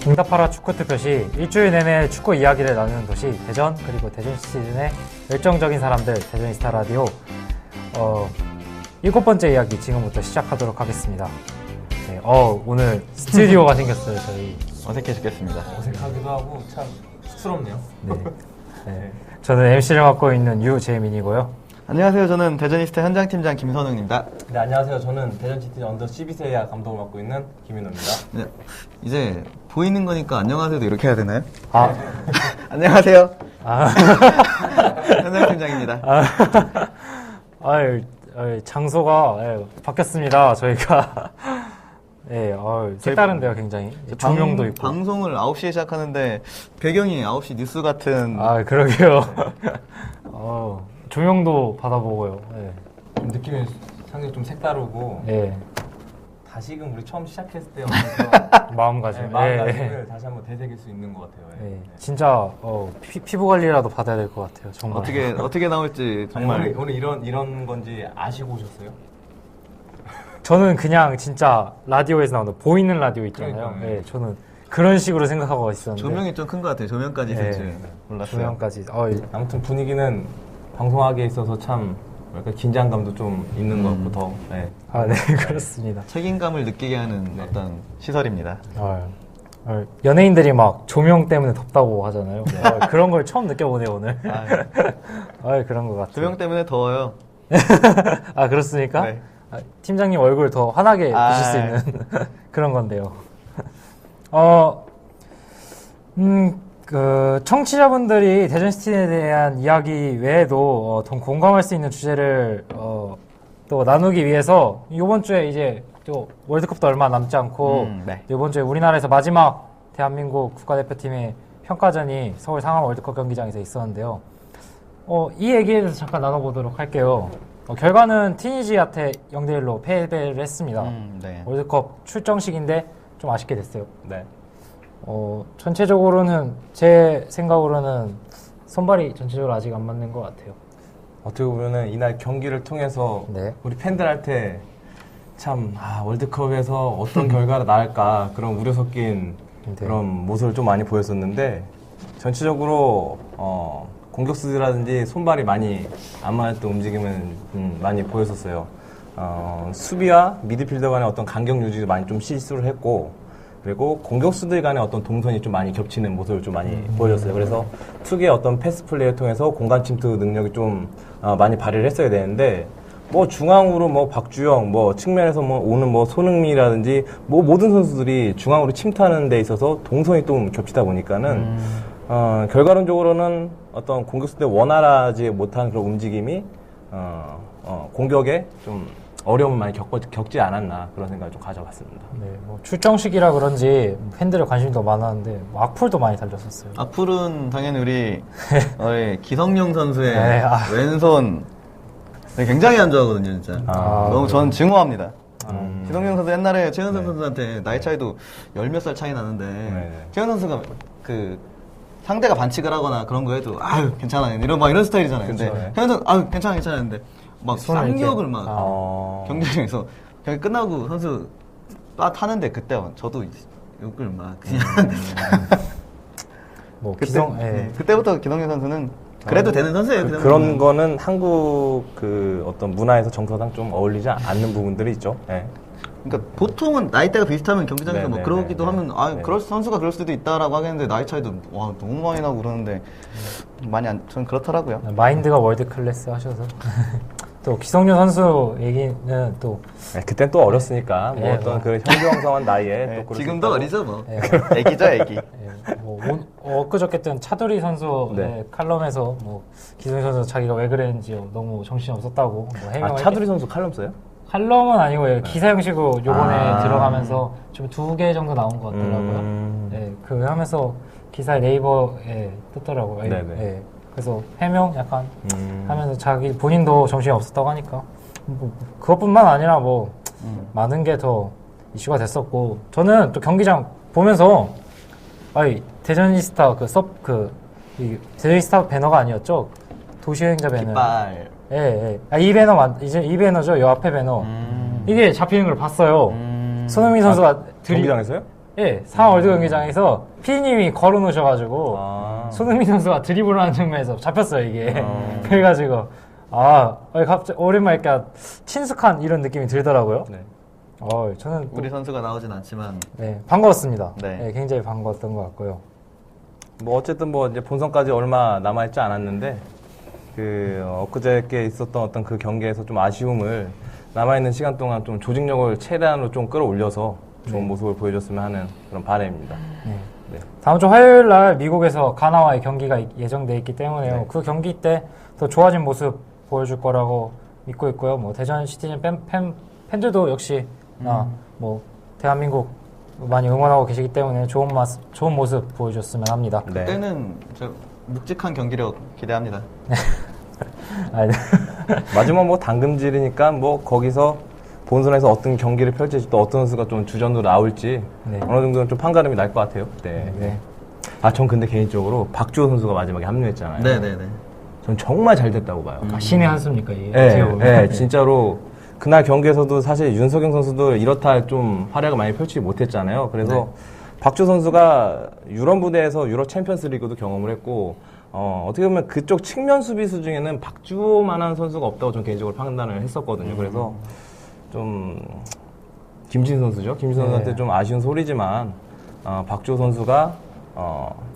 응답하라 축구투표시 일주일 내내 축구 이야기를 나누는 도시 대전, 그리고 대전 시즌의 열정적인 사람들 대전이스타 라디오 7번째 이야기 지금부터 시작하도록 하겠습니다. 네, 오늘 스튜디오가 생겼어요. 저희 어색해 죽겠습니다. 어색하기도 하고 참 쑥스럽네요. 네. 저는 MC를 맡고 있는 유재민이고요. 안녕하세요. 저는 대전이스타 현장팀장 김선웅입니다. 네, 안녕하세요. 저는 대전시티 언더 12세야 감독을 맡고 있는 김윤호입니다. 네, 이제 보이는 거니까 안녕하세요도 이렇게 해야 되나요? 아, 안녕하세요. 현장팀장입니다. 장소가 바뀌었습니다. 저희가 색다른데요, 굉장히. 조명도 있고. 방송을 9시에 시작하는데 배경이 9시 뉴스 같은. 그러게요. 조명도 받아보고요. 네. 느낌이 상당히 좀 색다르고 네. 다시금 우리 처음 시작했을 때 마음가짐. 마음가짐을 다시 한번 되새길 수 있는 것 같아요. 네. 진짜 피부 관리라도 받아야 될 것 같아요. 정말. 어떻게 나올지 정말. 아니, 오늘 이런 건지 아시고 오셨어요? 저는 그냥 진짜 라디오에서 나오는 보이는 라디오 있잖아요. 그러니까요. 네, 저는 그런 식으로 생각하고 있었는데. 조명이 좀 큰 것 같아요. 조명까지 있을 줄 몰랐어요. 조명까지. 아무튼 분위기는 방송하기에 있어서 참 약간 긴장감도 좀 있는 것 같고 더. 네. 네, 그렇습니다. 책임감을 느끼게 하는 어떤 시설입니다. 연예인들이 막 조명 때문에 덥다고 하잖아요. 그런 걸 처음 느껴보네요, 오늘. 그런 것 같아요. 조명 때문에 더워요. 그렇습니까? 네. 팀장님 얼굴 더 환하게 보실 수 있는 그런 건데요. 청취자분들이 대전시티에 대한 이야기 외에도 더 공감할 수 있는 주제를 또 나누기 위해서 이번 주에 이제 또 월드컵도 얼마 남지 않고 이번 주에 우리나라에서 마지막 대한민국 국가대표팀의 평가전이 서울 상암 월드컵 경기장에서 있었는데요. 이 얘기에 대해서 잠깐 나눠보도록 할게요. 결과는 튀니지한테 0대1로 패배를 했습니다. 네. 월드컵 출정식인데 좀 아쉽게 됐어요. 네. 전체적으로는 제 생각으로는 선발이 전체적으로 아직 안 맞는 것 같아요. 어떻게 보면은 이날 경기를 통해서 우리 팬들한테 참 월드컵에서 어떤 결과가 나올까 그런 우려 섞인 그런 모습을 좀 많이 보였었는데 전체적으로 공격수들이라든지 손발이 많이 안 맞았던 움직임을 많이 보였었어요. 수비와 미드필더 간의 어떤 간격 유지도 많이 좀 실수를 했고 그리고 공격수들 간의 어떤 동선이 좀 많이 겹치는 모습을 좀 많이 보여줬어요. 그래서 특유의 어떤 패스 플레이를 통해서 공간 침투 능력이 좀 많이 발휘를 했어야 되는데 중앙으로 박주영 측면에서 오는 손흥민이라든지 모든 선수들이 중앙으로 침투하는 데 있어서 동선이 좀 겹치다 보니까는 결과론적으로는 어떤 공격수들 원활하지 못한 그런 움직임이 공격에 좀 어려움을 많이 겪지 않았나 그런 생각을 좀 가져봤습니다. 네, 출정식이라 그런지 팬들의 관심이 더 많았는데 악플도 많이 달렸었어요. 악플은 당연히 우리 기성용 선수의 왼손 굉장히 안 좋아하거든요, 진짜. 너무 저는 증오합니다. 기성용 선수 옛날에 최은선 선수한테 나이 차이도 10몇 살 차이 나는데 최은선 선수가 상대가 반칙을 하거나 그런 거 해도 괜찮아 이런 스타일이잖아요. 근데 최은선 괜찮아 했는데 쌍욕을 경기장에서 경기 끝나고 선수 타는데 그때 저도 욕을 그냥 그때부터 기성용 선수는 그래도 되는 선수예요. 그런 거는 한국 어떤 문화에서 정서상 좀 어울리지 않는 부분들이 있죠. 네. 그러니까 보통은 나이대가 비슷하면 경기장에서 그러기도 하면 그럴 선수가 그럴 수도 있다라고 하겠는데 나이 차이도 너무 많이 나고 그러는데 저는 그렇더라고요. 마인드가 월드 클래스 하셔서. 또 기성용 선수 얘기는 또 그땐 또 어렸으니까 어떤 그 현주왕성한 나이에 또 지금도 어리죠 애기죠 애기. 엊그저께 뜬 차두리 선수 칼럼에서 기성용 선수 자기가 왜 그랬는지 너무 정신이 없었다고 해명을 차두리 선수 칼럼 써요? 칼럼은 아니고 기사 형식으로 요번에 들어가면서 좀 2개 정도 나온 것 같더라고요. 그 하면서 기사에 네이버에 뜨더라고요. 그래서 해명 약간 하면서 자기 본인도 정신이 없었다고 하니까 그것뿐만 아니라 많은 게 더 이슈가 됐었고 저는 또 경기장 보면서 대전이스타 대전이스타 배너가 아니었죠? 도시여행자 배너. 깃발. 이 배너 이 배너죠? 요 앞에 배너. 이게 잡히는 걸 봤어요. 손흥민 선수가 경기장에서요? 예, 상암 월드 경기장에서 피디님이 걸어놓으셔가지고 손흥민 선수가 드리블을 하는 장면에서 잡혔어요 이게. 그래가지고 갑자기 오랜만에 약간 친숙한 이런 느낌이 들더라고요. 네. 저는 우리 선수가 나오진 않지만 네, 반가웠습니다. 네. 네, 굉장히 반가웠던 것 같고요. 뭐 어쨌든 뭐 이제 본선까지 얼마 남아있지 않았는데 엊그저께 있었던 어떤 그 경기에서 좀 아쉬움을 남아있는 시간 동안 좀 조직력을 최대한으로 좀 끌어올려서 좋은 모습을 보여줬으면 하는 그런 바람입니다. 네. 다음 주 화요일 날 미국에서 가나와의 경기가 예정돼 있기 때문에요. 그 경기 때 더 좋아진 모습 보여줄 거라고 믿고 있고요. 뭐 대전 시티즌 팬들도 역시 뭐 대한민국 많이 응원하고 계시기 때문에 좋은 모습 보여줬으면 합니다. 네. 그때는 저 묵직한 경기력 기대합니다. 마지막 뭐 당금질이니까 뭐 거기서 본선에서 어떤 경기를 펼칠지 또 어떤 선수가 좀 주전으로 나올지 어느 정도는 좀 판가름이 날 것 같아요. 네. 전 근데 개인적으로 박주호 선수가 마지막에 합류했잖아요. 네네네. 전 정말 잘 됐다고 봐요. 신의 한 수입니까 이게? 네, 진짜로 그날 경기에서도 사실 윤석영 선수도 이렇다 할 좀 활약을 많이 펼치지 못했잖아요. 그래서 박주호 선수가 유럽 무대에서 유럽 챔피언스리그도 경험을 했고 어떻게 보면 그쪽 측면 수비수 중에는 박주호만한 선수가 없다고 저는 개인적으로 판단을 했었거든요. 그래서 좀 김진 선수죠. 김진 선수한테 좀 아쉬운 소리지만 박주호 선수가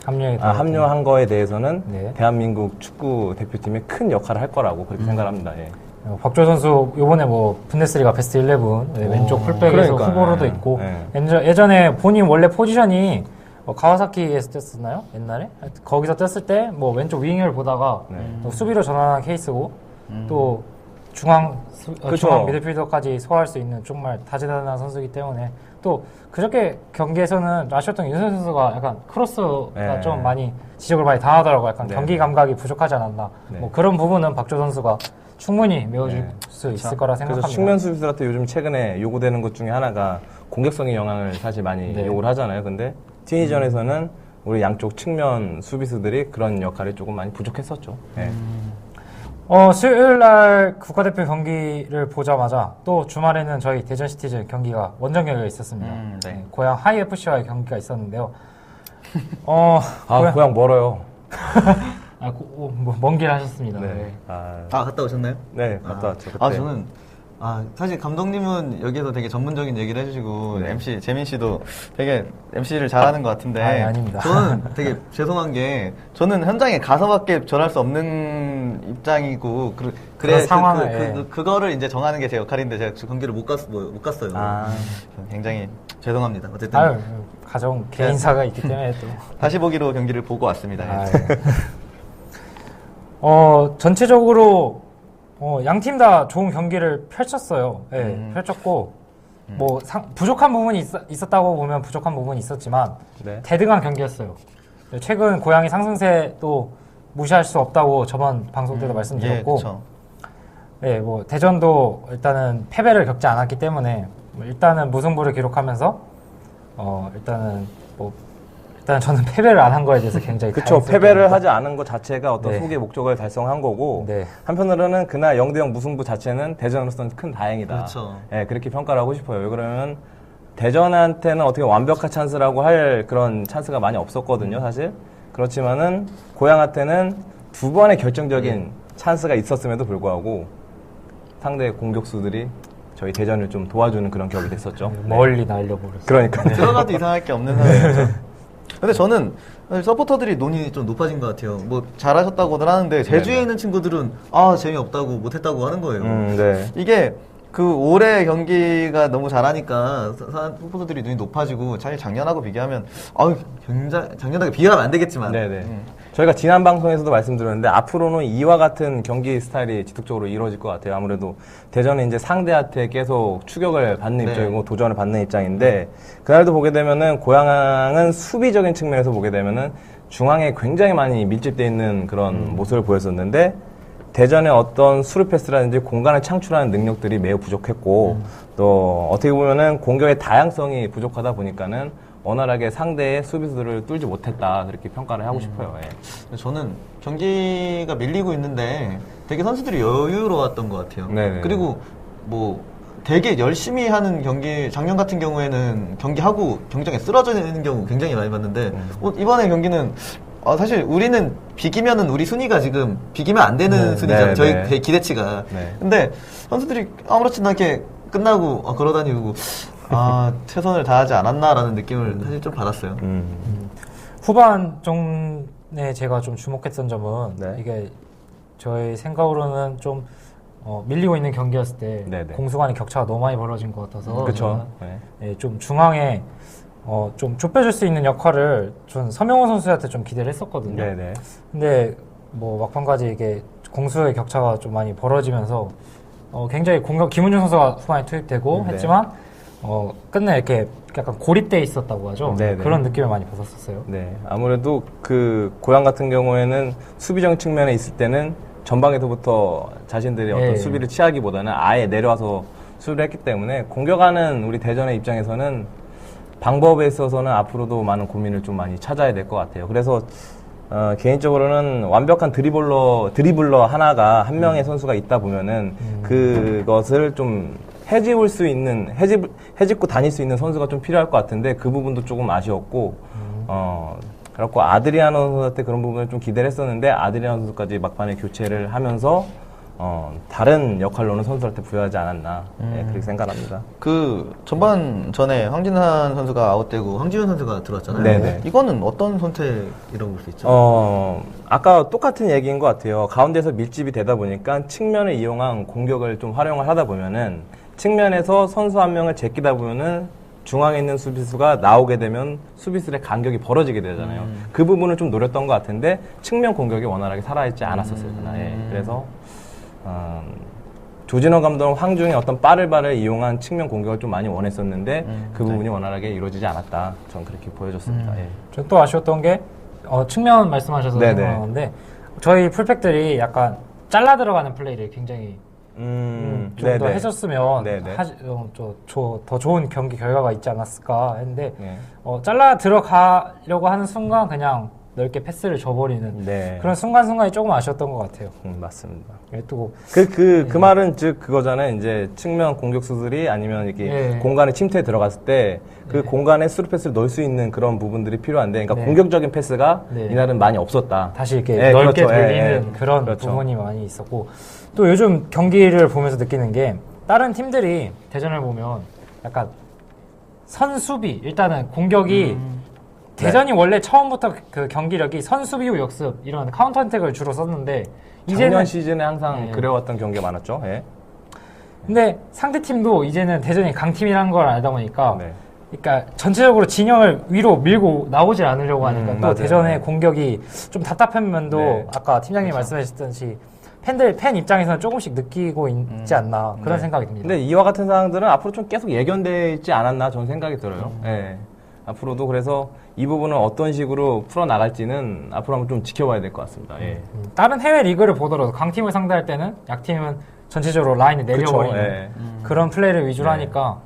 합류한 거에 대해서는 대한민국 축구 대표팀의 큰 역할을 할 거라고 그렇게 생각합니다. 예. 박주호 선수 이번에 뭐 분데스리가 베스트 11 왼쪽 풀백에서 후보로도 있고 예전에 본인 원래 포지션이 가와사키에서 떴었나요? 옛날에? 거기서 떴을 때 뭐 왼쪽 윙을 보다가 수비로 전환한 케이스고 또 중앙 미드필더까지 소화할 수 있는 정말 다재다능한 선수이기 때문에 또 그저께 경기에서는 아쉬웠던 윤석영 선수가 약간 크로스가 좀 많이 지적을 많이 당하더라고요. 약간 경기 감각이 부족하지 않았나. 뭐 그런 부분은 박주호 선수가 충분히 메워줄 수 있을 거라 생각합니다. 그래서 측면 수비수들한테 요즘 최근에 요구되는 것 중에 하나가 공격성의 영향을 사실 많이 요구를 하잖아요. 근데 티니전에서는 우리 양쪽 측면 수비수들이 그런 역할이 조금 많이 부족했었죠. 수요일 날 국가대표 경기를 보자마자 또 주말에는 저희 대전 시티즌 경기가 원정 경기가 있었습니다. 고향 하이FC와의 경기가 있었는데요. 고향 멀어요. 먼 길 하셨습니다. 갔다 오셨나요? 네, 갔다 왔죠. 그때. 저는 사실 감독님은 여기서 되게 전문적인 얘기를 해주시고 MC 재민 씨도 되게 MC를 잘하는 것 같은데 아닙니다. 저는 되게 죄송한 게 저는 현장에 가서밖에 전할 수 없는 입장이고 그래 그거를 이제 정하는 게 제 역할인데 제가 경기를 못 갔어요. 굉장히 죄송합니다. 어쨌든 가정 개인사가 있기 때문에 또 다시 보기로 경기를 보고 왔습니다. 전체적으로 양 팀 다 좋은 경기를 펼쳤어요. 펼쳤고 뭐 부족한 부분이 있었다고 보면 부족한 부분이 있었지만 대등한 경기였어요. 최근 고양이 상승세도 무시할 수 없다고 저번 방송 때도 말씀드렸고 뭐 대전도 일단은 패배를 겪지 않았기 때문에 일단은 무승부를 기록하면서 일단은 저는 패배를 안 한 거에 대해서 굉장히 패배를 하지 않은 것 자체가 어떤 소기의 목적을 달성한 거고 한편으로는 그날 0대0 무승부 자체는 대전으로서는 큰 다행이다. 그렇게 평가를 하고 싶어요. 왜 그러면 대전한테는 어떻게 완벽한 찬스라고 할 그런 찬스가 많이 없었거든요, 사실. 그렇지만은 고향한테는 두 번의 결정적인 찬스가 있었음에도 불구하고 상대 공격수들이 저희 대전을 좀 도와주는 그런 격이 됐었죠. 멀리 날려버렸어요. 그러니까 들어가도 이상할 게 없는 상황이었죠. 근데 저는 서포터들이 논이 좀 높아진 것 같아요. 뭐 잘하셨다고들 하는데 제주에 있는 친구들은 재미없다고 못했다고 하는 거예요. 이게 그 올해 경기가 너무 잘하니까 서포터들이 눈이 높아지고 사실 작년하고 비교하면 굉장히 작년하고 비교하면 안 되겠지만 저희가 지난 방송에서도 말씀드렸는데 앞으로는 이와 같은 경기 스타일이 지속적으로 이루어질 것 같아요. 아무래도 대전은 이제 상대한테 계속 추격을 받는 입장이고 도전을 받는 입장인데 그날도 보게 되면은 고향은 수비적인 측면에서 보게 되면은 중앙에 굉장히 많이 밀집되어 있는 그런 모습을 보였었는데 대전의 어떤 수루 패스라든지 공간을 창출하는 능력들이 매우 부족했고 또 어떻게 보면은 공격의 다양성이 부족하다 보니까는 원활하게 상대의 수비수들을 뚫지 못했다 그렇게 평가를 하고 싶어요. 저는 경기가 밀리고 있는데 되게 선수들이 여유로웠던 것 같아요. 그리고 뭐 되게 열심히 하는 경기, 작년 같은 경우에는 경기하고 경기장에 쓰러져 있는 경우 굉장히 많이 봤는데, 이번에 경기는, 사실 우리는 비기면은 우리 순위가 지금 비기면 안 되는 순위잖아요. 저희 기대치가. 근데 선수들이 아무렇지도 않게 끝나고 걸어다니고, 최선을 다하지 않았나라는 느낌을 사실 좀 받았어요. 후반 종에 제가 좀 주목했던 점은 이게 저희 생각으로는 좀 밀리고 있는 경기였을 때 공수 간의 격차가 너무 많이 벌어진 것 같아서 그쵸. 좀 중앙에 좀 좁혀줄 수 있는 역할을 전 서명훈 선수한테 좀 기대를 했었거든요. 근데 뭐 막판까지 이게 공수의 격차가 좀 많이 벌어지면서 굉장히 김은중 선수가 후반에 투입되고 했지만 끝내 이렇게 약간 고립돼 있었다고 하죠. 그런 느낌을 많이 받았었어요. 아무래도 그 고양 같은 경우에는 수비적 측면에 있을 때는 전방에서부터 자신들이 어떤 수비를 취하기보다는 아예 내려와서 수비를 했기 때문에 공격하는 우리 대전의 입장에서는 방법에 있어서는 앞으로도 많은 고민을 좀 많이 찾아야 될 것 같아요. 그래서 개인적으로는 완벽한 드리블러 하나가 한 명의 선수가 있다 보면은 그것을 좀 해집고 다닐 수 있는 선수가 좀 필요할 것 같은데 그 부분도 조금 아쉬웠고 그렇고 아드리아노 선수한테 그런 부분을 좀 기대를 했었는데 아드리아노 선수까지 막판에 교체를 하면서 다른 역할로는 선수한테 부여하지 않았나 그렇게 생각합니다. 그 전에 황진한 선수가 아웃되고 황지훈 선수가 들어왔잖아요. 이거는 어떤 선택이라고 볼 수 있죠? 아까 똑같은 얘기인 것 같아요. 가운데서 밀집이 되다 보니까 측면을 이용한 공격을 좀 활용을 하다 보면은 측면에서 선수 한 명을 제끼다 보면은 중앙에 있는 수비수가 나오게 되면 수비수의 간격이 벌어지게 되잖아요. 그 부분을 좀 노렸던 것 같은데 측면 공격이 원활하게 살아있지 않았었어요. 그래서 조진호 감독은 황중의 어떤 빠르바를 이용한 측면 공격을 좀 많이 원했었는데 그 부분이 원활하게 이루어지지 않았다. 전 그렇게 보여줬습니다. 전 또 아쉬웠던 게 측면 말씀하셔서 생각나는데 저희 풀백들이 약간 잘라 들어가는 플레이를 굉장히 좀 더 해줬으면 더 좋은 경기 결과가 있지 않았을까 했는데 잘라 들어가려고 하는 순간 그냥 넓게 패스를 줘버리는 그런 순간순간이 조금 아쉬웠던 것 같아요. 맞습니다. 또 그 말은 즉 그거잖아요. 이제 측면 공격수들이 아니면 이렇게 공간에 침투에 들어갔을 때 그 공간에 스루 패스를 넣을 수 있는 그런 부분들이 필요한데, 그러니까 공격적인 패스가 이날은 많이 없었다. 다시 이렇게 넓게 돌리는 그런 부분이 많이 있었고, 또 요즘 경기를 보면서 느끼는 게 다른 팀들이 대전을 보면 약간 선수비 일단은 공격이 대전이 원래 처음부터 그 경기력이 선수비 후 역습 이런 카운터 어택을 주로 썼는데 작년 시즌에 항상 그래왔던 경기가 많았죠. 근데 상대 팀도 이제는 대전이 강팀이라는 걸 알다 보니까 그러니까 전체적으로 진영을 위로 밀고 나오질 않으려고 하니까 또 대전의 공격이 좀 답답한 면도 아까 팀장님 말씀하셨듯이 팬 입장에서는 조금씩 느끼고 있지 않나 그런 생각이 듭니다. 근데 이와 같은 상황들은 앞으로 좀 계속 예견되어 있지 않았나 저는 생각이 들어요. 앞으로도 그래서 이 부분을 어떤 식으로 풀어나갈지는 앞으로 한번 좀 지켜봐야 될 것 같습니다. 다른 해외 리그를 보더라도 강팀을 상대할 때는 약팀은 전체적으로 라인을 내려버리는 그런 플레이를 위주로 하니까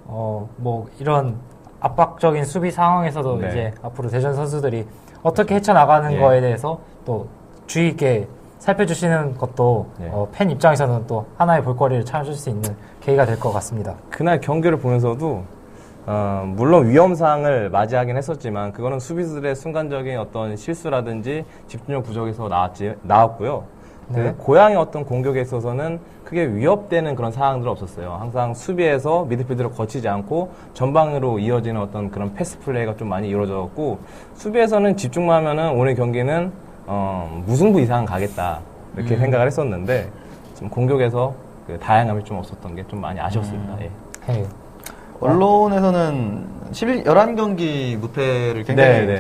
뭐 이런 압박적인 수비 상황에서도 이제 앞으로 대전 선수들이 어떻게 헤쳐나가는 거에 대해서 또 주의 있게 살펴주시는 것도 팬 입장에서는 또 하나의 볼거리를 찾을 수 있는 계기가 될 것 같습니다. 그날 경기를 보면서도 물론 위험상을 맞이하긴 했었지만 그거는 수비수들의 순간적인 어떤 실수라든지 집중력 부족에서 나왔고요. 고향의 어떤 공격에 있어서는 크게 위협되는 그런 상황들은 없었어요. 항상 수비에서 미드필드를 거치지 않고 전방으로 이어지는 어떤 그런 패스 플레이가 좀 많이 이루어졌고, 수비에서는 집중만 하면은 오늘 경기는 무승부 이상 가겠다 이렇게 생각을 했었는데 지금 공격에서 그 다양함이 좀 없었던 게 좀 많이 아쉬웠습니다. 언론에서는 11경기 무패를 굉장히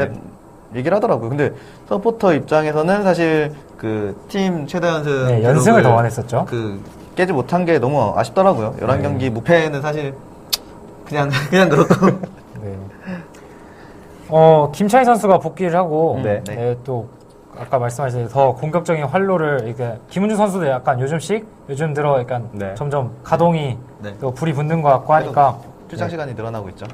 얘기를 하더라고요. 근데 서포터 입장에서는 사실 그 팀 최다 연승을 더 원했었죠. 깨지 못한 게 너무 아쉽더라고요. 11경기 무패는 사실 그냥 그렇고. 김창희 선수가 복귀를 하고 또 아까 말씀하신 더 공격적인 활로를 이렇게 김은중 선수도 약간 요즘 들어 약간 점점 가동이 또 불이 붙는 것 같고 하니까 출장 시간이 늘어나고 있죠.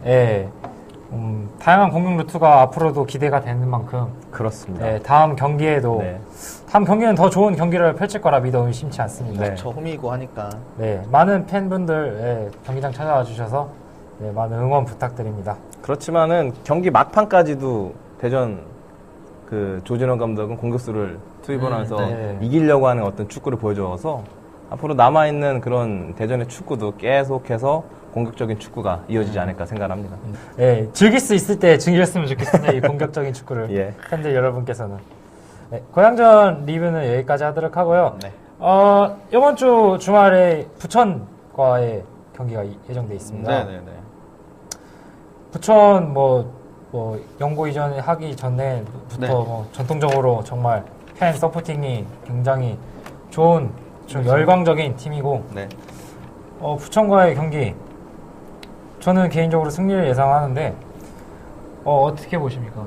다양한 공격 루트가 앞으로도 기대가 되는 만큼 그렇습니다. 네, 다음 경기에도 다음 경기는 더 좋은 경기를 펼칠 거라 믿어 의심치 않습니다. 네. 저 홈이고 하니까. 네, 많은 팬분들 경기장 찾아와 주셔서 많은 응원 부탁드립니다. 그렇지만은 경기 막판까지도 대전 그 조진원 감독은 공격수를 투입을 하면서 이기려고 하는 어떤 축구를 보여줘서 앞으로 남아있는 그런 대전의 축구도 계속해서 공격적인 축구가 이어지지 않을까 생각합니다. 네, 즐길 수 있을 때 즐겼으면 좋겠습니다. 이 공격적인 축구를 팬들 여러분께서는. 네, 고향전 리뷰는 여기까지 하도록 하고요. 네. 이번 주 주말에 부천과의 경기가 예정돼 있습니다. 네네네. 부천 연고 이전 하기 전에부터 전통적으로 정말 팬 서포팅이 굉장히 좋은 좀 열광적인 팀이고 부천과의 경기 저는 개인적으로 승리를 예상하는데 어떻게 보십니까?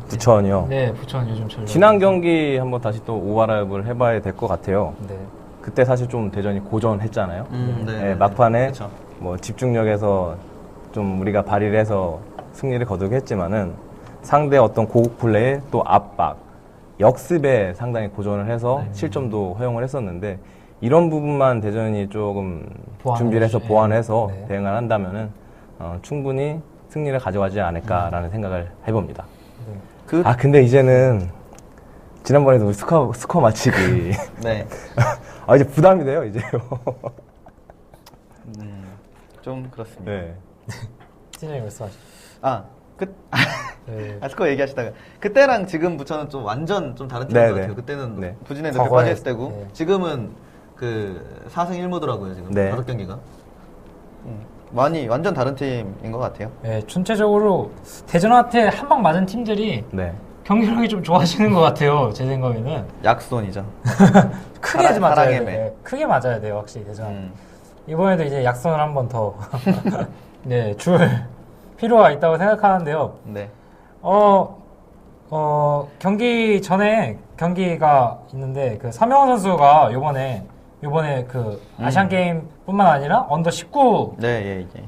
부천이요? 네, 부천 요즘 전력. 지난 경기 한번 다시 또 오버랩을 해봐야 될 것 같아요. 네. 그때 사실 좀 대전이 고전했잖아요. 네. 막판에 그쵸. 집중력에서 좀 우리가 발휘를 해서 승리를 거두게 했지만은 상대 어떤 고국 플레이 또 압박, 역습에 상당히 고전을 해서 실점도 허용을 했었는데 이런 부분만 대전이 조금 준비를 해서 보완해서 대응을 한다면은 충분히 승리를 가져가지 않을까라는 생각을 해봅니다. 근데 이제는 지난번에도 우리 스코어 맞히기 이제 부담이 돼요 이제요. 좀 그렇습니다. 네. 팀장님 말씀하시죠. 스코어 얘기하시다가 그때랑 지금 부천은 좀 완전 좀 다른 팀인 것 같아요. 그때는 부진에 늦게 빠져있을 때고 지금은 그 4승 1무더라고요 지금 5경기가. 많이 완전 다른 팀인 것 같아요. 네, 전체적으로 대전한테 한 방 맞은 팀들이 경기력이 좀 좋아지는 것 같아요. 제 생각에는. 약손이죠. 크게 맞아야 돼요. 크게 맞아야 돼요, 확실히 대전. 이번에도 이제 약손을 한 번 더 줄 필요가 있다고 생각하는데요. 경기 전에 경기가 있는데 그 서명원 선수가 요번에 그 아시안 게임뿐만 아니라 언더 19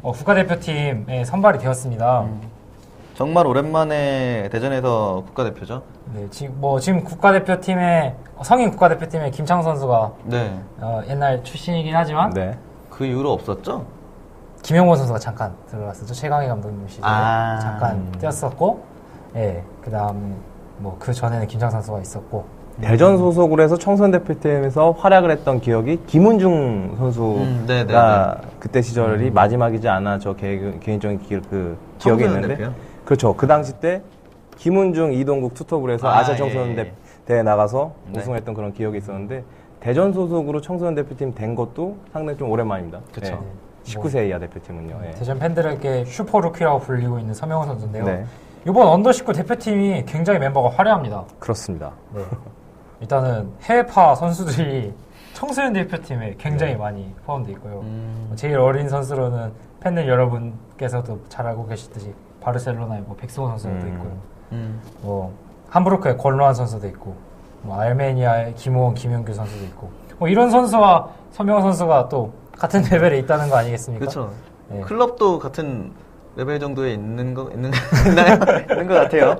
국가대표팀에 선발이 되었습니다. 정말 오랜만에 대전에서 국가대표죠. 네, 지금 국가대표팀의 성인 국가대표팀의 김창 선수가 옛날 출신이긴 하지만 그 이후로 없었죠? 김영권 선수가 잠깐 들어갔었죠. 최강희 감독님 시절에 잠깐 뛰었었고, 그다음 그 전에는 김창 선수가 있었고. 대전 소속으로 해서 청소년 대표팀에서 활약을 했던 기억이 김은중 선수가 그때 시절이 마지막이지 않아 저 개인적인 기억이 있는데 그렇죠. 그 당시 때 김은중, 이동국 투톱으로 해서 아시아 청소년 대회 나가서 우승했던 그런 기억이 있었는데 대전 소속으로 청소년 대표팀 된 것도 상당히 좀 오랜만입니다. 그렇죠. 19세 이하 대표팀은요. 대전 팬들에게 슈퍼루키라고 불리고 있는 서명훈 선수인데요. 이번 언더 19 대표팀이 굉장히 멤버가 화려합니다. 그렇습니다. 일단은 해외파 선수들이 청소년 대표팀에 굉장히 많이 포함되어 있고요. 제일 어린 선수로는 팬들 여러분께서도 잘 알고 계시듯이 바르셀로나의 백승호 선수도 있고요. 함부르크의 권로한 선수도 있고, 알메니아의 김호원, 김영규 선수도 있고, 이런 선수와 서명훈 선수가 또 같은 레벨에 있다는 거 아니겠습니까? 그렇죠. 클럽도 같은 레벨 정도에 있는 것 같아요.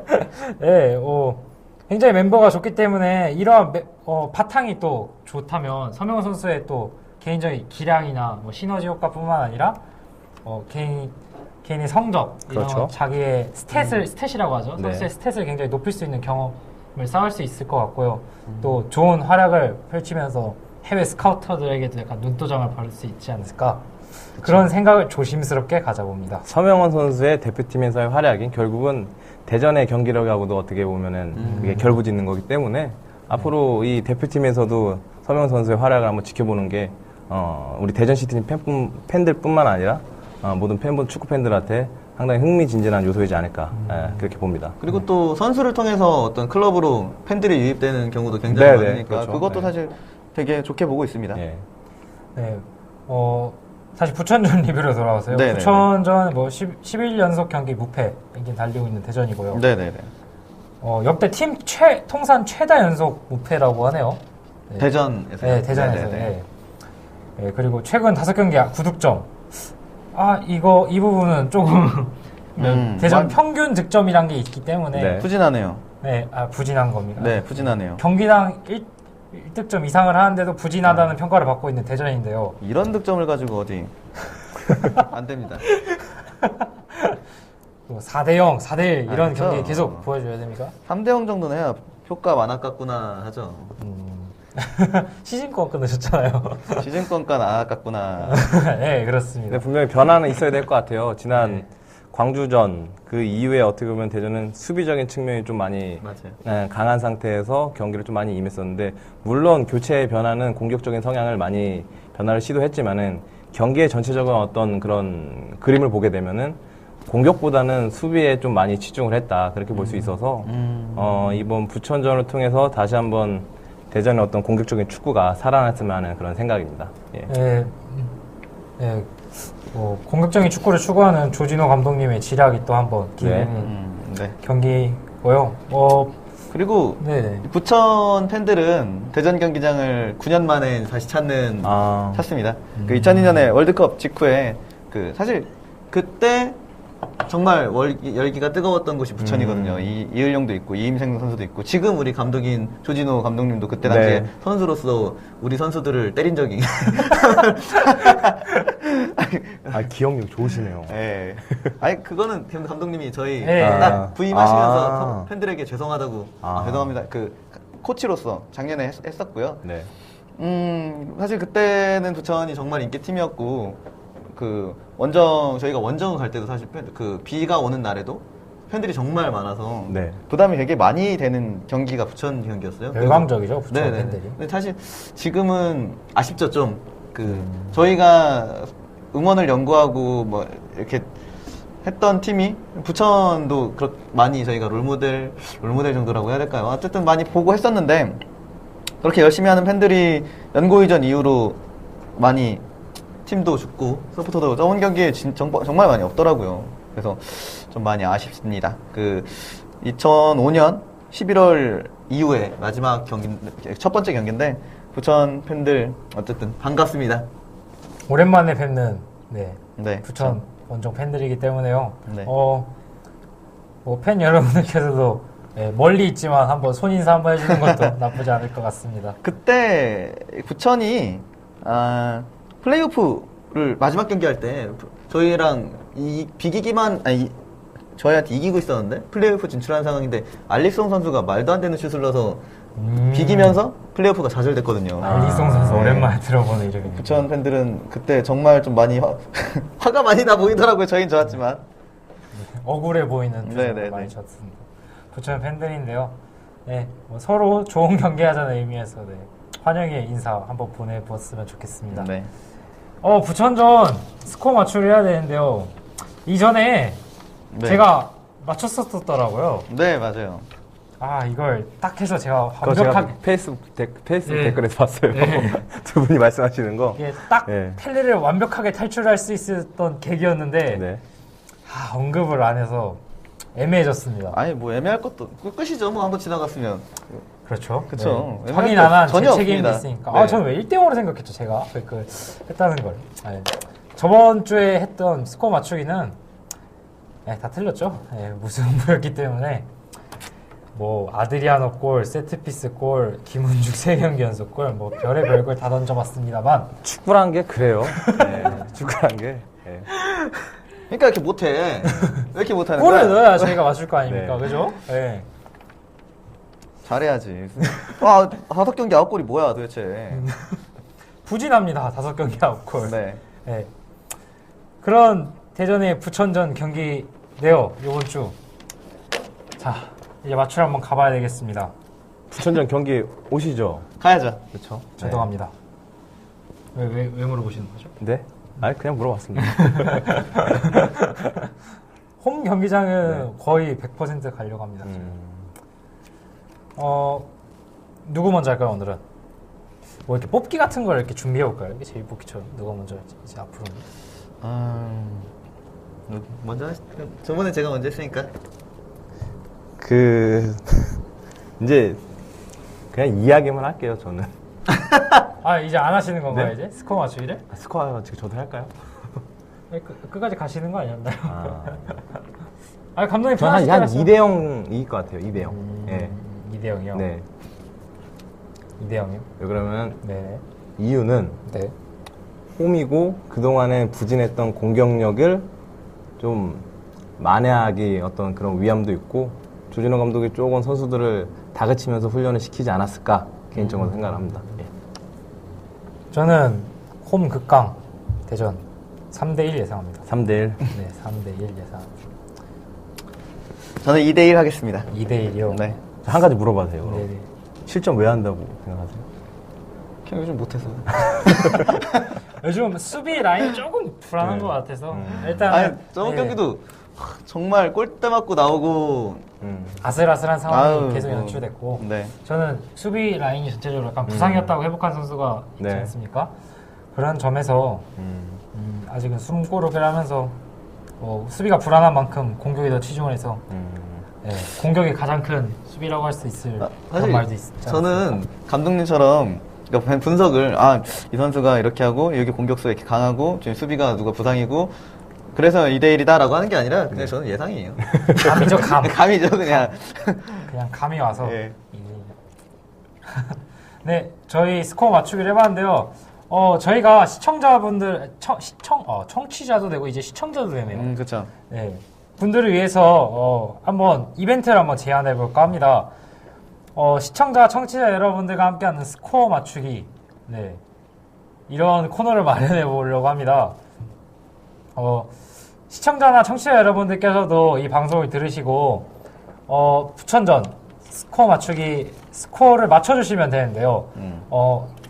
굉장히 멤버가 좋기 때문에 이러한 바탕이 또 좋다면 서명훈 선수의 또 개인적인 기량이나 시너지 효과뿐만 아니라 개인의 성적, 이런 자기의 스탯이라고 하죠. 선수의 스탯을 굉장히 높일 수 있는 경험을 쌓을 수 있을 것 같고요. 또 좋은 활약을 펼치면서 해외 스카우터들에게도 약간 눈도장을 바를 수 있지 않을까. 그런 생각을 조심스럽게 가져봅니다. 서명원 선수의 대표팀에서의 활약이 결국은 대전의 경기력하고도 어떻게 보면은 그게 결부짓는 거기 때문에 앞으로 이 대표팀에서도 서명원 선수의 활약을 한번 지켜보는 게 우리 대전시티 팬들뿐만 아니라 모든 축구 팬들한테 상당히 흥미진진한 요소이지 않을까 그렇게 봅니다. 그리고 또 선수를 통해서 어떤 클럽으로 팬들이 유입되는 경우도 굉장히 많으니까 그렇죠. 그것도 사실 되게 좋게 보고 있습니다. 사실 부천전 리뷰로 돌아와서요. 부천전 10일 연속 경기 무패 이렇게 달리고 있는 대전이고요. 역대 팀 통산 최다 연속 무패라고 하네요. 대전에서. 대전에서. 그리고 최근 5경기 9득점. 이 부분은 조금 대전 평균 득점이란 게 있기 때문에 네. 부진하네요. 네, 부진한 겁니다. 네, 부진하네요. 경기당 1득점 이상을 하는데도 부진하다는 평가를 받고 있는 대전인데요. 이런 득점을 가지고 어디 안 됩니다. 4대0, 4대1 이런 그렇죠. 경기 계속 보여줘야 됩니까? 3대0 정도는 해야 효과 많았겠구나 하죠. 시즌권 끊으셨잖아요. 시즌권간 안 아깝구나. 네, 그렇습니다. 네, 분명히 변화는 있어야 될 것 같아요. 지난 광주전 그 이후에 어떻게 보면 대전은 수비적인 측면이 좀 많이 강한 상태에서 경기를 좀 많이 임했었는데, 물론 교체의 변화는 공격적인 성향을 많이 변화를 시도했지만은 경기의 전체적인 어떤 그런 그림을 보게 되면은 공격보다는 수비에 좀 많이 치중을 했다, 그렇게 볼 수 있어서 이번 부천전을 통해서 다시 한번 대전의 어떤 공격적인 축구가 살아났으면 하는 그런 생각입니다. 예. 네, 네. 공격적인 축구를 추구하는 조진호 감독님의 지략이 또 한번 기회는 경기고요. 그리고 부천 팬들은 대전 경기장을 9년 만에 다시 찾습니다. 그 2002년에 월드컵 직후에 사실 그때 정말 열기가 뜨거웠던 곳이 부천이거든요. 이을용도 있고 이임생 선수도 있고, 지금 우리 감독인 조진호 감독님도 그때 당시에 선수로서 우리 선수들을 때린 적이 기억력 좋으시네요. 네. 아니 그거는 감독님이 저희 딱 부임하시면서 팬들에게 죄송하다고 죄송합니다. 그 코치로서 작년에 했었고요. 네. 사실 그때는 부천이 정말 인기팀이었고, 저희가 원정 갈 때도 사실 비가 오는 날에도 팬들이 정말 많아서 부담이 되게 많이 되는 경기가 부천 경기였어요. 열광적이죠, 부천 팬들이. 근데 사실 지금은 아쉽죠, 좀. 저희가 응원을 연구하고 뭐 이렇게 했던 팀이, 부천도 많이 저희가 롤모델 정도라고 해야 될까요? 어쨌든 많이 보고 했었는데, 그렇게 열심히 하는 팬들이 연고 이전 이후로 많이 팀도 죽고 서포터도 저번 경기에 정말 많이 없더라고요. 그래서 좀 많이 아쉽습니다. 2005년 11월 이후에 마지막 첫 번째 경기인데, 부천 팬들 어쨌든 반갑습니다. 오랜만에 뵙는 부천 원정 팬들이기 때문에요. 팬 여러분들께서도 멀리 있지만 한번 손인사 한번 해주는 것도 나쁘지 않을 것 같습니다. 그때 부천이 플레이오프를 마지막 경기 할 때 저희랑 저희한테 이기고 있었는데 플레이오프 진출한 상황인데, 알릭송 선수가 말도 안 되는 슛을 넣어서 비기면서 플레이오프가 좌절됐거든요. 알릭송 선수 오랜만에 들어보는 이름입니다. 부천 팬들은 그때 정말 좀 많이 화가 많이 나 보이더라고요. 저희는 좋았지만 억울해 보이는 표정을 많이 쳤습니다. 부천 팬들인데요. 서로 좋은 경기하자는 의미에서 환영의 인사 한번 보내보았으면 좋겠습니다. 부천전 스코어 맞추를 해야 되는데요. 이전에 제가 맞췄었더라고요. 네, 맞아요. 이걸 딱 해서 제가 완벽하게 페이스북 댓글에서 봤어요. 두 분이 말씀하시는 거. 이게 딱 펠레를 완벽하게 탈출할 수 있었던 계기였는데 언급을 안 해서 애매해졌습니다. 아니 뭐 애매할 것도 끝이죠. 뭐 한번 지나갔으면. 그렇죠. 그렇죠. 확인 안 한 제 책임이 있으니까. 저는 왜 1대0으로 생각했죠, 제가. 했다는 걸. 저번 주에 했던 스코어 맞추기는 다 틀렸죠. 무승부였기 때문에 뭐 아드리아노 골, 세트피스 골, 김은죽 3경기 연속 골, 뭐 별의별 걸 다 던져봤습니다만, 축구란 게 그래요. 축구란 게. 그러니까 이렇게 못해. 왜 이렇게 못하는 골을 거야? 넣어야 저희가 맞출 거 아닙니까? 그죠? 잘해야지. 5경기 9골이 뭐야 도대체. 부진합니다. 5경기 9골. 그런 대전의 부천전 경기네요, 이번 주. 자, 이제 맞추러 한번 가봐야 되겠습니다. 부천전 경기 오시죠? 가야죠. 그렇죠. 저도 갑니다. 왜 물어보시는 거죠? 네? 그냥 물어봤습니다. 홈 경기장은 거의 100% 가려고 합니다. 누구 먼저 할까요, 오늘은? 뭐 이렇게 뽑기 같은 걸 이렇게 준비해 볼까요? 이게 제일 뽑기처럼 누가 먼저 할지 이제 앞으로는. 먼저 저번에 제가 먼저 했으니까. 이제 그냥 이야기만 할게요, 저는. 이제 안 하시는 건가요, 이제? 스코어 맞추기를? 스코어 지금 저도 할까요? 끝까지 가시는 거 아니었나요? 아 감독님 저는 한 2대 0일 것 같아요. 2대 0. 예. 2대 0이요? 네. 2대 0이요? 그러면 네. 이유는 네. 홈이고 그동안에 부진했던 공격력을 좀 만회하기 어떤 그런 위함도 있고 조진호 감독이 조금 선수들을 다그치면서 훈련을 시키지 않았을까 개인적으로 생각합니다. 예. 저는 홈 극강 대전 3대1 예상합니다. 3대1. 네, 3대1 예상. 저는 2대1 하겠습니다. 2대1이요? 네. 한 가지 물어봐도 돼요. 네네. 실점 왜 한다고 생각하세요? 그냥 요즘 못해서. 요즘 수비 라인이 조금 불안한 것 같아서 일단 아니, 저번 경기도 정말 골대 맞고 나오고 아슬아슬한 상황이 아유, 계속 뭐, 연출됐고 네. 저는 수비 라인이 전체적으로 약간 부상이었다고 회복한 선수가 있지 네. 않습니까? 그런 점에서 아직은 숨고르기를 하면서 수비가 불안한 만큼 공격에 더 치중을 해서 네, 공격이 가장 큰 수비라고 할 수 있을 그런 사실 말도 있지 않습니까? 저는 감독님처럼 그러니까 분석을 이 선수가 이렇게 하고 여기 공격수가 이렇게 강하고 지금 수비가 누가 부상이고 그래서 2대1이다라고 하는 게 아니라 그냥 저는 예상이에요. 감이죠, 감. 감이죠, 그냥. 그냥 감이 와서. 예. 네, 저희 스코어 맞추기를 해봤는데요. 저희가 시청자분들, 청취자도 되고 이제 시청자도 되네요. 그렇죠. 네, 분들을 위해서 한번 이벤트를 한번 제안해 볼까 합니다. 시청자, 청취자 여러분들과 함께하는 스코어 맞추기. 네, 이런 코너를 마련해 보려고 합니다. 시청자나 청취자 여러분들께서도 이 방송을 들으시고 부천전 스코어 맞추기 스코어를 맞춰주시면 되는데요.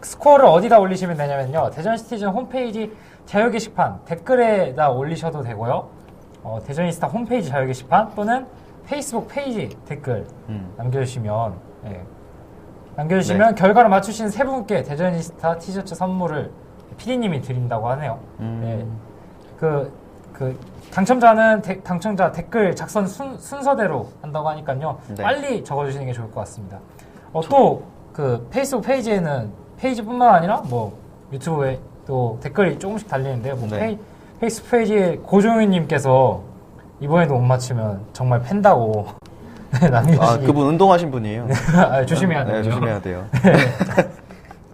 스코어를 어디다 올리시면 되냐면요. 대전시티즌 홈페이지 자유 게시판 댓글에다 올리셔도 되고요. 대전이스타 홈페이지 자유 게시판 또는 페이스북 페이지 댓글 남겨주시면 네. 결과를 맞추신 세 분께 대전이스타 티셔츠 선물을 PD님이 드린다고 하네요. 네. 당첨자는 당첨자 댓글 작성 순서대로 한다고 하니까요. 네. 빨리 적어주시는 게 좋을 것 같습니다. 또 페이스북 페이지에는 페이지뿐만 아니라 뭐 유튜브에 또 댓글이 조금씩 달리는데요. 네. 페이스북 페이지에 고종윤님께서 이번에도 못 맞추면 정말 팬다고 남겨주시기. 그분 운동하신 분이에요. 조심해야 돼요. 네, 조심해야 돼요.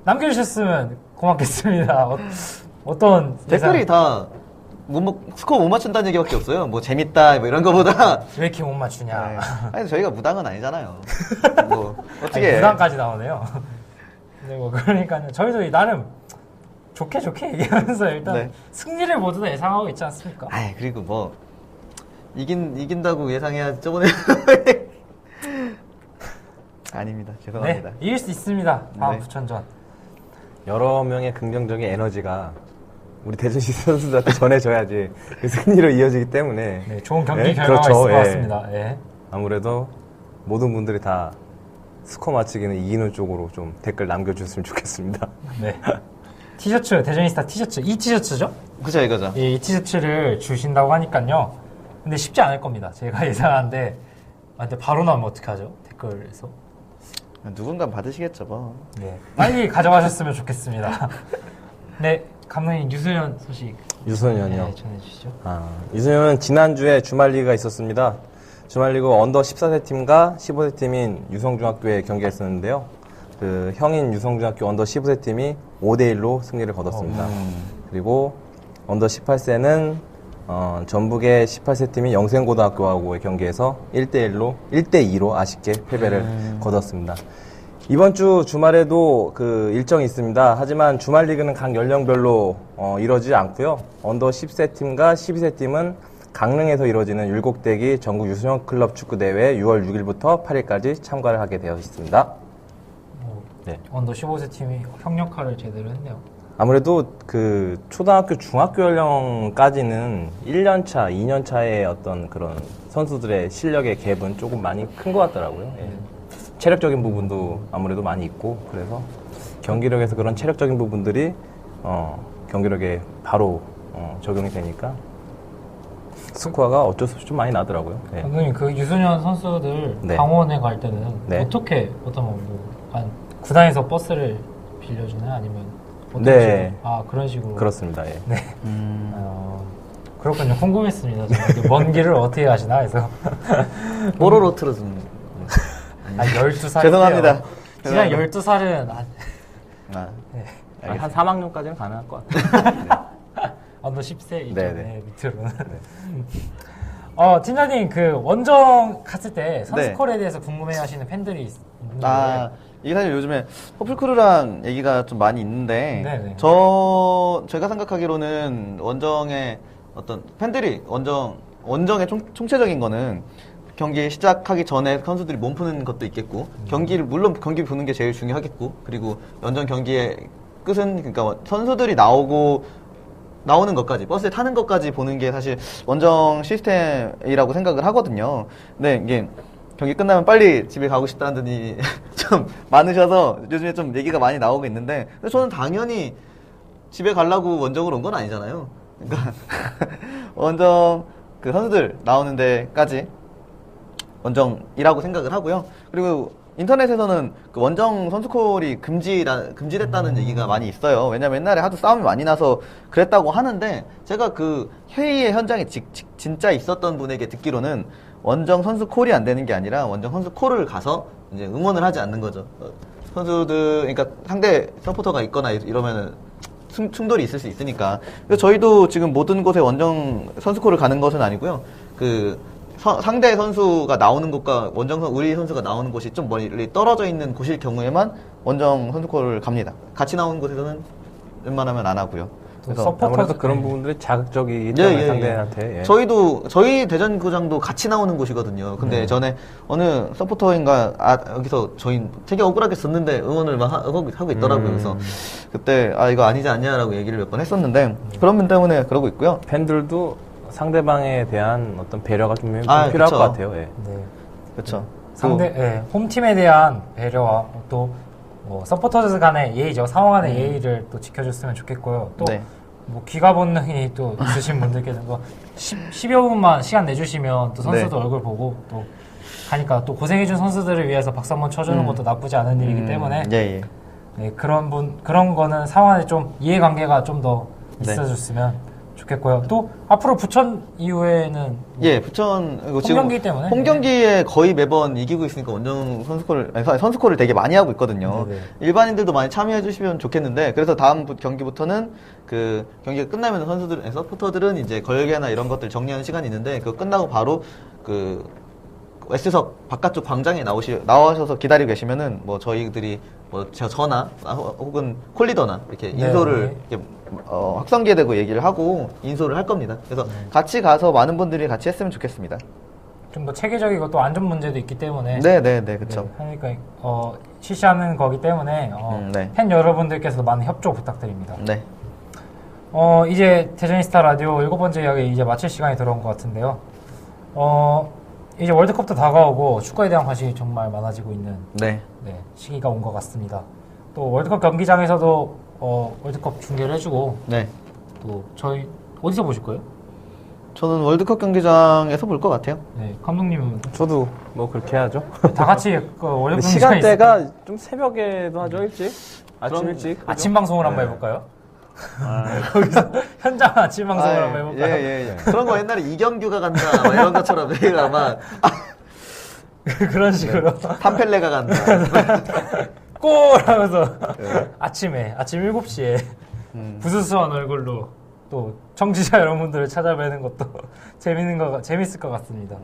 남겨주셨으면 고맙겠습니다. 어떤 댓글이 다 스코어 못 맞춘다는 얘기밖에 없어요. 뭐 재밌다 뭐 이런 거보다 왜 이렇게 못 맞추냐. 네. 아니 저희가 무당은 아니잖아요. 뭐 어떻게 무당까지 나오네요. 네, 뭐 그러니까요. 저희도 나름 좋게 얘기하면서 일단 네. 승리를 모두 다 예상하고 있지 않습니까? 그리고 뭐 이긴다고 예상해야 저번에 아닙니다. 죄송합니다. 네, 이길 수 있습니다. 다음 네. 부천전. 여러 명의 긍정적인 에너지가 우리 대전시티 선수들한테 전해져야지 그 승리로 이어지기 때문에 네, 좋은 경기 결과가 있을 것 같습니다. 예. 아무래도 모든 분들이 다 스코어 맞추기는 이기는 쪽으로 좀 댓글 남겨주셨으면 좋겠습니다. 네. 티셔츠, 대전이스타 티셔츠, 이 티셔츠죠? 그죠 이거죠. 예, 이 티셔츠를 주신다고 하니까요. 근데 쉽지 않을 겁니다. 제가 예상하는데, 근데 바로 나오면 어떡하죠? 댓글에서. 누군가 받으시겠죠 뭐. 네, 빨리 가져가셨으면 좋겠습니다. 네, 감독님 유소년 소식. 유소년이요? 네, 전해주시죠. 유소년은 지난주에 주말리그가 있었습니다. 주말리그 언더 14세 팀과 15세 팀인 유성중학교에 경기했었는데요. 그 형인 유성중학교 언더 15세 팀이 5대1로 승리를 거뒀습니다. 그리고 언더 18세는 전북의 18세 팀이 영생고등학교하고의 경기에서 1대2로 아쉽게 패배를 거뒀습니다. 이번 주 주말에도 그 일정이 있습니다. 하지만 주말 리그는 각 연령별로 이루어지지 않고요. 언더 10세 팀과 12세 팀은 강릉에서 이루어지는 율곡대기 전국 유소년 클럽 축구 대회 6월 6일부터 8일까지 참가를 하게 되어 있습니다. 네. 언더 15세 팀이 형 역할을 제대로 했네요. 아무래도 그 초등학교, 중학교 연령까지는 1년차, 2년차의 어떤 그런 선수들의 실력의 갭은 조금 많이 큰 것 같더라고요. 예. 체력적인 부분도 아무래도 많이 있고, 그래서 경기력에서 그런 체력적인 부분들이 경기력에 바로 적용이 되니까 스코어가 어쩔 수 없이 좀 많이 나더라고요. 예. 감독님, 그 유소년 선수들 네. 강원에 갈 때는 네. 어떻게 구단에서 버스를 빌려주나요? 아니면 어떤 네. 식으로? 그런 식으로. 그렇습니다. 예. 네. 그렇군요. 궁금했습니다. 먼 길을 어떻게 가시나 해서. 뽀로로 틀어주는. 12살. 죄송합니다. 지난 12살은. 한 3학년까지는 가능할 것 같아요. 언더 10세 네네. 밑으로는. 팀장님, 원정 갔을 때 선수콜에 대해서 궁금해 하시는 팬들이 있는데. 이게 사실 요즘에 퍼플크루랑 얘기가 좀 많이 있는데, 네네. 제가 생각하기로는 원정의 어떤 팬들이 원정의 총체적인 거는 경기 시작하기 전에 선수들이 몸 푸는 것도 있겠고, 물론 경기 보는 게 제일 중요하겠고, 그리고 원정 경기의 끝은, 그러니까 선수들이 나오는 것까지, 버스에 타는 것까지 보는 게 사실 원정 시스템이라고 생각을 하거든요. 근데 이게 경기 끝나면 빨리 집에 가고 싶다는 분이 좀 많으셔서 요즘에 좀 얘기가 많이 나오고 있는데, 근데 저는 당연히 집에 가려고 원정으로 온 건 아니잖아요. 그러니까 원정 선수들 나오는 데까지 원정이라고 생각을 하고요. 그리고 인터넷에서는 원정 선수콜이 금지됐다는 얘기가 많이 있어요. 왜냐면 옛날에 하도 싸움이 많이 나서 그랬다고 하는데, 제가 회의의 현장에 진짜 있었던 분에게 듣기로는 원정 선수콜이 안 되는 게 아니라 원정 선수콜을 가서 이제 응원을 하지 않는 거죠. 선수들, 그러니까 상대 서포터가 있거나 이러면은 충돌이 있을 수 있으니까. 그래서 저희도 지금 모든 곳에 원정 선수콜을 가는 것은 아니고요. 상대 선수가 나오는 곳과 우리 선수가 나오는 곳이 좀 멀리 떨어져 있는 곳일 경우에만 원정 선수콜을 갑니다. 같이 나오는 곳에서는 웬만하면 안 하고요. 그래서 아무래도 그런 부분들이 자극적이기 때문에 상대한테. 저희 대전구장도 같이 나오는 곳이거든요. 근데 전에 어느 서포터인가 여기서 저희 되게 억울하게 썼는데 응원을 막 하고 있더라고요. 그래서 그때 이거 아니지 않냐라고 얘기를 몇 번 했었는데, 그런 분 때문에 그러고 있고요. 팬들도 상대방에 대한 어떤 배려가 좀 필요할 것 같아요. 예. 네. 그렇죠. 홈팀에 대한 배려와 또 서포터즈 간의 예의죠. 상호 간의 예의를 또 지켜줬으면 좋겠고요. 또 귀가 본능이 또 있으신 분들께는 10여 분만 시간 내주시면 또 선수들 얼굴 보고 또 하니까 또 고생해준 선수들을 위해서 박수 한번 쳐주는 것도 나쁘지 않은 일이기 때문에 네, 그런 거는 상호 간에 좀 이해관계가 좀 더 있어줬으면 좋겠고요. 또 앞으로 부천 이후에는 부천 홈경기 때문에 홈경기에 거의 매번 이기고 있으니까 원정 선수콜을 되게 많이 하고 있거든요. 네네. 일반인들도 많이 참여해 주시면 좋겠는데, 그래서 다음 경기부터는 경기가 끝나면 서포터들은 이제 걸개나 이런 것들 정리하는 시간이 있는데, 그거 끝나고 바로 S석 바깥쪽 광장에 나와셔서 기다리고 계시면은 저희들이 저나 혹은 콜리더나 이렇게 인솔을 이렇게 확성기에 대고 얘기를 하고 인솔을 할 겁니다. 그래서 같이 가서 많은 분들이 같이 했으면 좋겠습니다. 좀 더 체계적이고 또 안전 문제도 있기 때문에 그렇죠. 그러니까 실시하는 거기 때문에 팬 여러분들께서 많은 협조 부탁드립니다. 네. 이제 대전이스타 라디오 7번째 이야기 이제 마칠 시간이 들어온 것 같은데요. 이제 월드컵도 다가오고 축구에 대한 관심이 정말 많아지고 있는 시기가 온 것 같습니다. 또 월드컵 경기장에서도 월드컵 중계를 해주고 또 저희 어디서 보실 거예요? 저는 월드컵 경기장에서 볼 것 같아요. 네, 감독님은? 저도 그렇게 해야죠. 다 같이 월드컵 시간대가 좀 새벽에도 하죠, 일찍? 아침 일찍? 아침 방송을 한번 해볼까요? 거기서 현장 아침 방송을 한번 해볼까요? 그런 거 옛날에 이경규가 간다 이런 것처럼 내가 아마 그런 식으로 탐펠레가 간다 골 하면서 아침 7시에 부스스한 얼굴로 또 청취자 여러분들을 찾아뵈는 것도 재밌을 것 같습니다.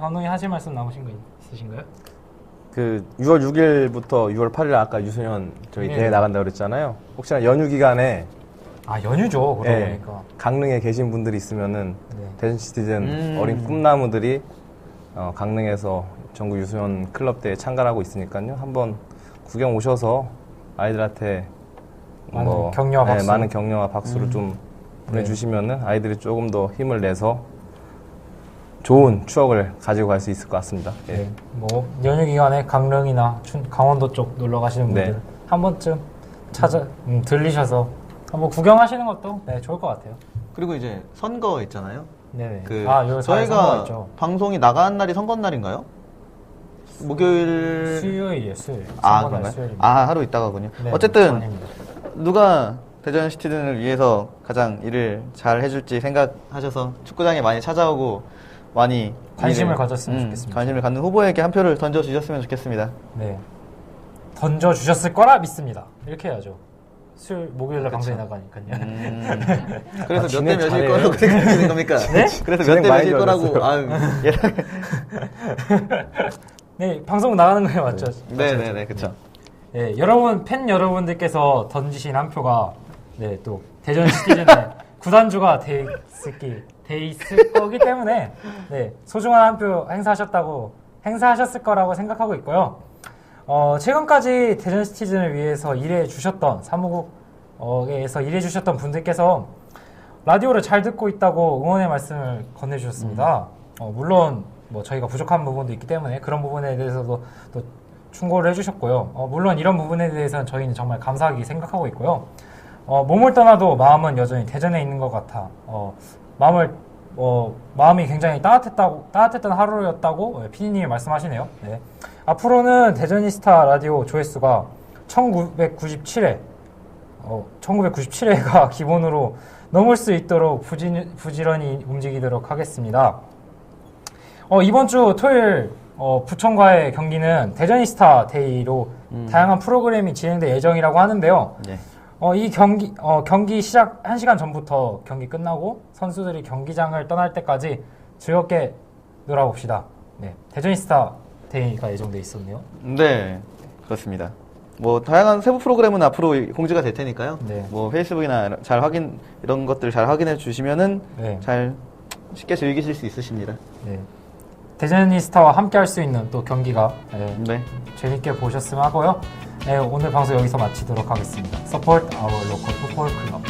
감독님 하실 말씀 남으신 거 있으신가요? 6월 6일부터 6월 8일 아까 유소년 저희 대회 나간다고 그랬잖아요. 혹시나 연휴 기간에 연휴죠. 그러니까 강릉에 계신 분들이 있으면은 대전 시티즌 어린 꿈나무들이 강릉에서 전국 유소년 클럽 대회에 참가하고 있으니까요. 한번 구경 오셔서 아이들한테 많은 격려와 박수, 많은 격려와 박수를 좀 보내주시면은 아이들이 조금 더 힘을 내서 좋은 추억을 가지고 갈 수 있을 것 같습니다. 연휴 기간에 강릉이나 강원도 쪽 놀러 가시는 분들 한 번쯤 들리셔서 한번 구경하시는 것도 좋을 것 같아요. 그리고 이제 선거 있잖아요. 네네. 저희가 방송이 나간 날이 선거 날인가요? 목요일 수요일이에요. 수요일. 그런가요? 하루 있다가군요. 어쨌든 누가 대전 시티즌을 위해서 가장 일을 잘 해줄지 생각하셔서 축구장에 많이 찾아오고 많이 관심을 가졌으면 좋겠습니다. 관심을 갖는 후보에게 한 표를 던져주셨으면 좋겠습니다. 네. 던져주셨을 거라 믿습니다. 이렇게 해야죠. 목요일날 방송에 나가니까요. 그래서 몇 대 몇일 거라고 생각하시는 겁니까? 네? 그래서 몇 대 몇일 거라고. 네, 방송 나가는 거예요, 맞죠? 네네네, 그쵸. 네, 팬 여러분들께서 던지신 한 표가, 네, 또, 대전 시티즌의 구단주가 돼 있을 거기 때문에, 네, 소중한 한 표 행사하셨을 거라고 생각하고 있고요. 최근까지 대전 시티즌을 위해서 일해주셨던, 사무국에서 일해주셨던 분들께서 라디오를 잘 듣고 있다고 응원의 말씀을 건네주셨습니다. 물론, 저희가 부족한 부분도 있기 때문에 그런 부분에 대해서도 또 충고를 해주셨고요. 물론 이런 부분에 대해서는 저희는 정말 감사하게 생각하고 있고요. 몸을 떠나도 마음은 여전히 대전에 있는 것 같아. 마음이 굉장히 따뜻했던 하루였다고 피디님이 말씀하시네요. 네. 앞으로는 대전이스타 라디오 조회수가 1997회가 기본으로 넘을 수 있도록 부지런히 움직이도록 하겠습니다. 이번 주 토요일 부천과의 경기는 대전이스타 데이로 다양한 프로그램이 진행될 예정이라고 하는데요. 네. 이 경기 시작 1시간 전부터 경기 끝나고 선수들이 경기장을 떠날 때까지 즐겁게 놀아봅시다. 네, 대전이스타 데이가 예정돼 있었네요. 네, 그렇습니다. 다양한 세부 프로그램은 앞으로 공지가 될 테니까요. 네. 페이스북이나 이런 것들 잘 확인해 주시면은 네. 잘 쉽게 즐기실 수 있으십니다. 네. 대전이스타와 함께 할 수 있는 또 경기가 네. 재밌게 보셨으면 하고요. 네, 오늘 방송 여기서 마치도록 하겠습니다. Support our local football club.